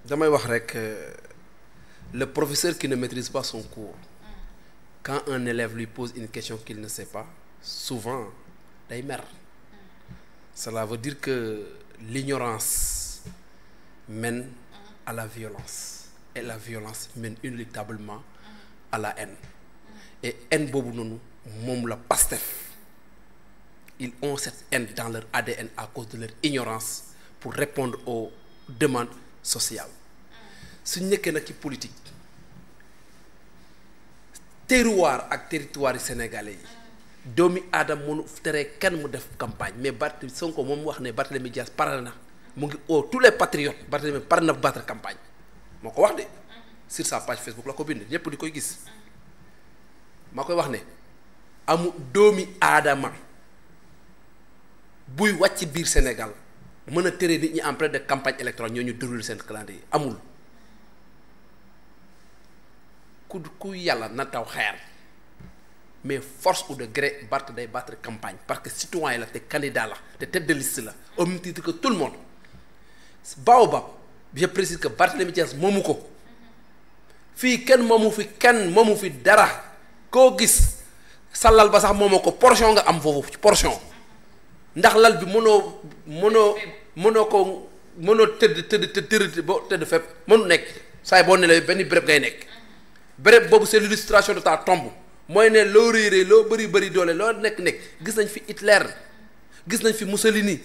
damay wax rek le professeur qui ne maîtrise pas son cours quand un élève lui pose une question qu'il ne sait pas souvent day mer. Cela veut dire que l'ignorance mène à la violence et la violence mène inéluctablement à la haine et haine boobu noonu moom la Pastef ils ont cette haine dans leur ADN à cause de leur ignorance pour répondre aux demandes sociales suñ nekkee nag ci politique terroir ak territoire yi sénégalais yi doomi aadama mënu tere kenn mu def campagne mais Barthélemy Sonko moom wax ne Barthélemy Dias pare na mu ngi tous les patriotes Barthélemy pare na battre campagne moo ko wax de sur sa page Facebook la ko bind ñépp di koy gis maa koy wax ne amu doomi aadama buy wàcc biir Sénégal mën a tere nit ñi en période de campagne électorale ñoo ñu déroulé seen calendrier amul ku yàlla na taw xeer mais force ou de gré Barth day battre campagne parce que citoyen la te candidat la te tête de liste la au même titre que tout le monde Baobab je précise que Barthélemy Dias moomu ko fii kenn moomu fi kenn moomu fi dara koo gis sa lal ba sax moomoo ko portion nga am foofu portion ndax lal bi mënoo tëdd ba tëdd fépp mënu nekk saay boo nelawee benn béréb ngay nekk béréb boobu c'est l'illustration de ta tombe mooy ne loo réeree loo bëri doole loo nekk gis nañ fi Hitler gis nañ fi Mussolini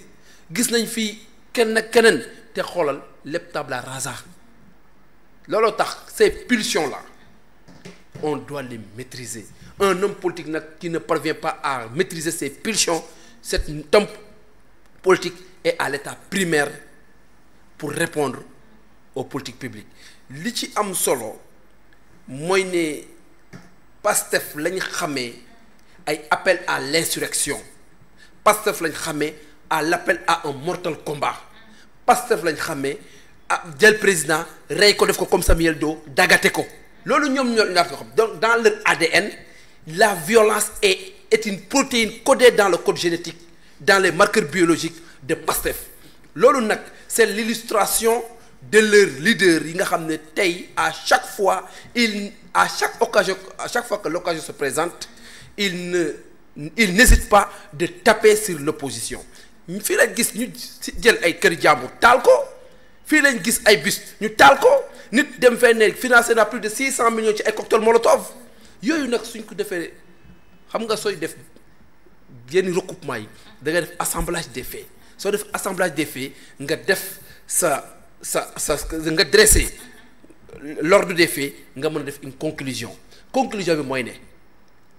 gis nañ fi kenn ak keneen te xoolal lépp tabla rasa looloo tax ces pulsions là on doit les maîtriser un homme politique nag qui ne parvient pas à maîtriser ses pulsions cet homme politique est à l'état primaire pour répondre aux politiques publiques li ci am solo mooy ne Pastef lañ xamee ay appel à l'insurrection Pastef lañ xamee à l'appel à un mortal combat Pastef lañ xamee jël président rey ko def ko comme Samuel Doe dagate ko loolu ñoom ñoo ñaar ko xam donc dans leur ADN la violence est une protéine codée dans le code génétique dans les marqueurs biologiques de Pastef loolu nag c'est l'illustration de leur leader yi nga xam ne tey à chaque fois à chaque fois que l'occasion se présente il n'hésite pas de taper sur l'opposition fii lañ gis ñu jël ay kër jàmbur taal ko fii lañ gis ay bus ñu taal ko nit dem fee ne financé na plus de 600 millions ci ay cocktail molotov yooyu nag suñ ko defee xam nga sooy def yenn recoupement yi da nga def assemblage des faits soo def assemblage des faits nga def nga dressé l'ordre des faits nga mën a def une conclusion bi mooy ne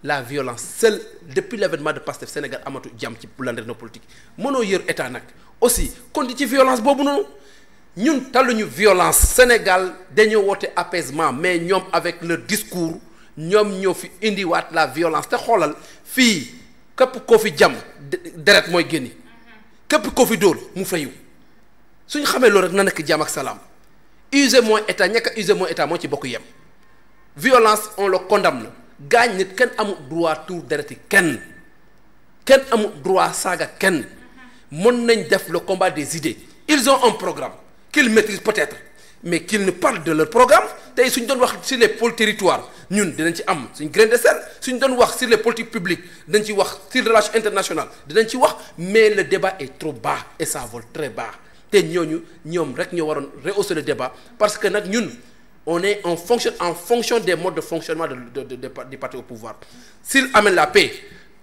la violence seule depuis l'avènement de Pastef Sénégal amatu jàmm ci landerneau politique mënoo yër état nag aussi kon ci violence boobu noonu ñun talluñu violence Sénégal dañoo woote apaisement mais ñoom avec leur discours ñoom ñoo fi indiwaat la violence te xoolal fii képp koo fi jàmm deret mooy génni képp koo fi dóor mu fayu suñu xamee loolu rek na nekk jàmm ak salaam user mooy état ñàkk a user mooy état moo ci bokk yem violence on le condamne gaañ nit kenn amul droit tour dereti kenn amul droit saaga kenn mën nañ def le combat des idées ils ont un programme qu'ils maîtrisent peut-être mais qu'ils nous parlent de leur programme tey suñ doon wax sur les pôles territoires ñun dinañ ci am suñ grain de sel suñ doon wax sur les politiques publiques dinañ ci wax sur les relations internationales dinañ ci wax mais le débat est trop bas et ça vole très bas te ñoom rek ñoo waroon rehausser le débat parce que nag ñun on fonctionne en fonction des modes de fonctionnement du parti au pouvoir s'ils amènent la paix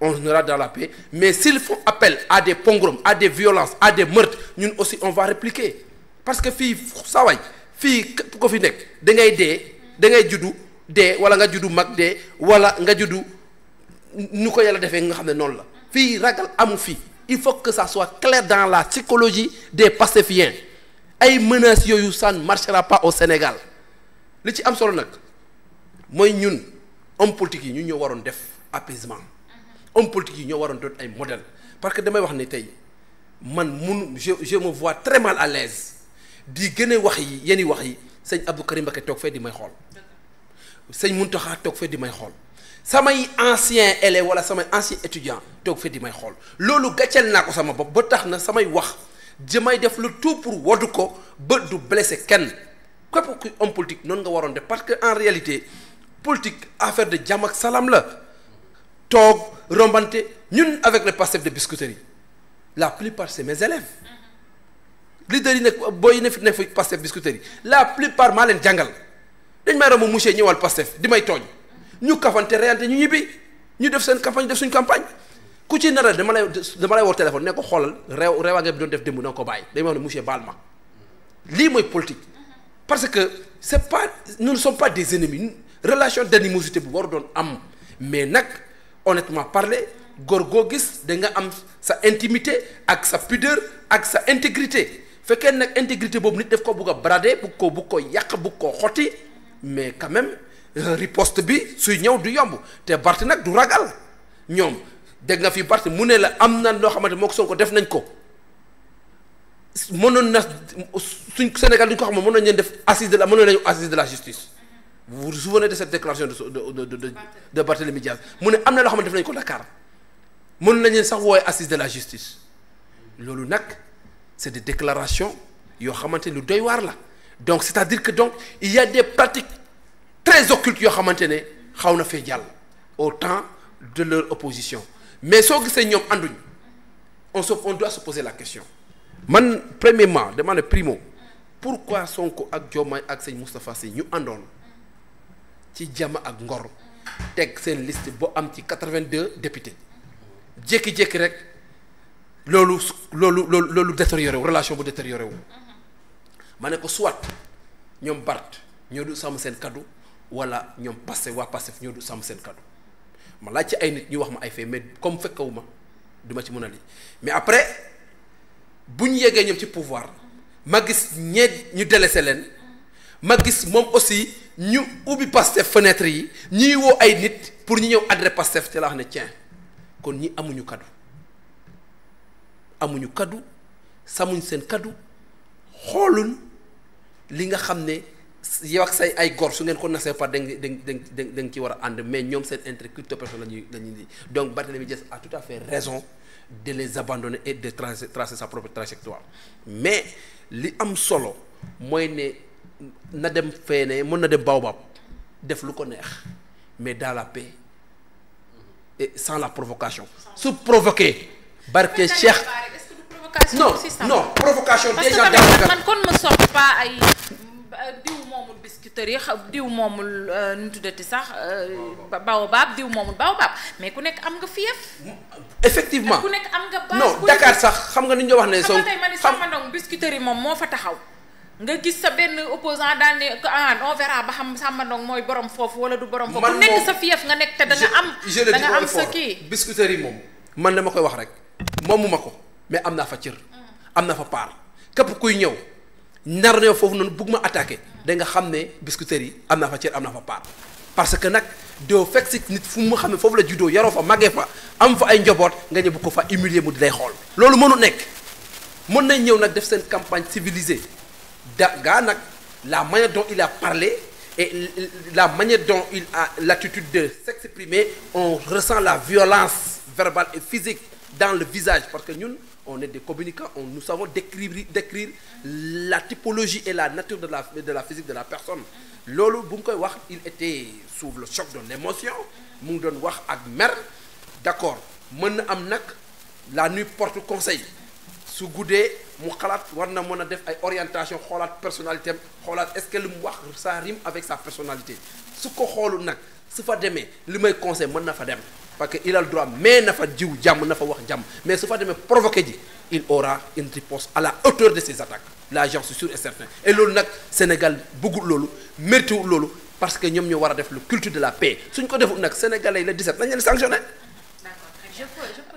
on sera dans la paix mais s'ils font appel à des pogroms à des violences à des meurtres ñun aussi on va répliquer parce que fii saway fii képp ko fi nekk da ngay juddu dee wala nga juddu mag dee wala nga juddu nu ko yàlla defee nga xam ne noonu la fii ragal amu fii il faut que ça soit clair dans la psychologie des pastéfiens ay menaces yooyu ça ne marchera pas au Sénégal li ci am solo nag mooy ñun homme politique yi ñu ñoo waroon def apaisement homme politique yi ñoo waroon doon ay modèle parce que damay wax ne tey man je me vois très mal à l'aise di gën a wax yi yenn wax yi sëñ Abdou Karim Mbacké toog fee di may xool sëñ Mountakha toog fee di may xool samay ancien élève wala samay ancien étudiant toog fee di may xool loolu gàcceel naa ko sama bopp ba tax na samay wax damay def le tout pour woddu ko ba du blesser kenn képp ku homme politique noonu nga waroon def parce que en réalité politique affaire de jàmm ak salaam la toog rombante ñun avec le Pastef de Biscuiterie la plupart c'est mes élèves leaders yi nekk booy yi nekk fi Pastef Biscuiterie la plupart maa leen jàngal dañ may romb monsieur ñëwal Pastef di may tooñ ñu kafante reyante ñu ñibbi ñu def seen campagne def suñ campagne ku ci nar a dama lay woo téléphone ne ko xoolal reewaange bi doon def démb na nga ko bàyyi dañ ma wax ne monsieur baal ma lii mooy politique parce que c'est pas nous ne sommes pas des ennemis relation d'animosité bu war doon am mais nag honnêtement parler góor goo gis da nga am sa intimité ak sa pudeur ak sa intégrité fekkee nag intégrité boobu nit def ko bugg a brader bugg ko yàq bugg koo xotti mais quand même riposte bi suy ñëw du yomb te Barth nag du ragal ñoom dégg nga fi Barth mu ne la am na loo xamante moo ko Sonko def nañ ko mënoon na suñ Sénégal duñ ko xam mënoon nañ leen def mënoon nañu assise de la justice vous vous souvenez de cette déclaration de Barthélémy Diaz mu ne am na loo xamante def nañ ko Dakar mënoon nañ leen sax woowee assise de la justice loolu nag c'est des déclarations yoo xamante lu doy waar la donc c'est-à-dire que donc il y a des pratiques très occultes yoo xamante ne xaw na fee jàll au temps de leur opposition mais soo gisee ñoom ànduñ on doit se poser la question man premièrement dama ne primo pourquoi Sonko ak Diomaye ak sëñ Moustapha Sy ñu àndoon ci jàmm ak ngor teg seen liste boo am ci 82 députés jékki-jékki rek loolu détérioré wu relation bu détérioré wu ma ne ko soit ñoom Barth ñoo du sàmm seen kaddu wala ñoom waa Pastef ñoo du sàmm seen kaddu ma laaj ci ay nit ñu wax ma ay fait mais comme fekkewuma du ma ci mën a lii mais après bu ñu yeggee ñoom ci pouvoir ma gis ñu délaissé leen ma gis moom aussi ñu ubbi Pastef fenêtre yi ñuy woo ay nit pour ñu ñëw adresse Pastef ci la wax ne tiens kon ñi amuñu kaddu samuñ seen kaddu xoolun li nga xam ne yow ak say ay gor su ngeen ko nasee par da nga ci war a ànd mais ñoom seen intérêt crypto personnel lañuy donc Barthélémy Dias a tout à fait raison de les abandonner et de tracer sa propre trajectoire mais li am solo mooy ne na dem feene mën na dem baobab def lu ko neex mais dans la paix et sans la provocation su provoquer barke Cheikh non provocation déjà man kon me sort pas ay diw moomul Biscuiterie diw moomul nu tuddati sax baobab diw moomul baobab mais ku nekk am nga fief effectivement ku nekk am nga base non Dakar sax xam nga ni ñu wax ne xam nga tey ma ni Samba Ndong Biscuiterie moom moo fa taxaw nga gis sa benn opposant daal ne on verra ba xam Samba Ndong mooy borom foofu wala du borom foofu ku nekk sa fief nga nekk te da nga am sa kii Biscuiterie moom man dama koy wax rek moomuma ko mais am naa fa cër am na fa part képp kuy ñëw nar ne foofu noonu bëgg ma attaqué da nga xam ne Biscuiterie yi am naa fa cër am naa fa part parce que nag doo fekk si nit fu mu xam ne foofu la juddoo yaroo fa màggee fa am fa ay njaboot nga ñëw bu ko fa humilier mu di lay xool loolu mënu nekk mën nañ ñëw nag def seen campagne civilisée gaa nag la manière dont il a parlé et la manière dont il a l'attitude de s'exprimer on ressent la violence verbale et physique dans le visage parce que ñun on est des communicants nous savons décrire la typologie et la nature de la physique de la personne loolu bu mu koy wax il était sous le choc de l'émotion mu ngi doon wax ak mer d'accord mën na am nag la nuit porte conseil su guddee mu xalaat war na mën a def ay orientation xoolaat personnalité am xoolaat est-ce que lu mu wax ça rime avec sa personnalité su ko xoolu nag su fa demee li may conseil mën na fa dem parce que il a le droit mais na fa jiw jàmm na fa wax jàmm mais su fa demee provoqué ji il aura une riposte à la hauteur de ses attaques là j'en suis sûr et certain et loolu nag Sénégal bëggul loolu mérité wul loolu parce que ñoom ñoo war a def le culte de la paix suñ ko deful nag sénégalais yi la 17 nañ leen sanctionné. D'accord.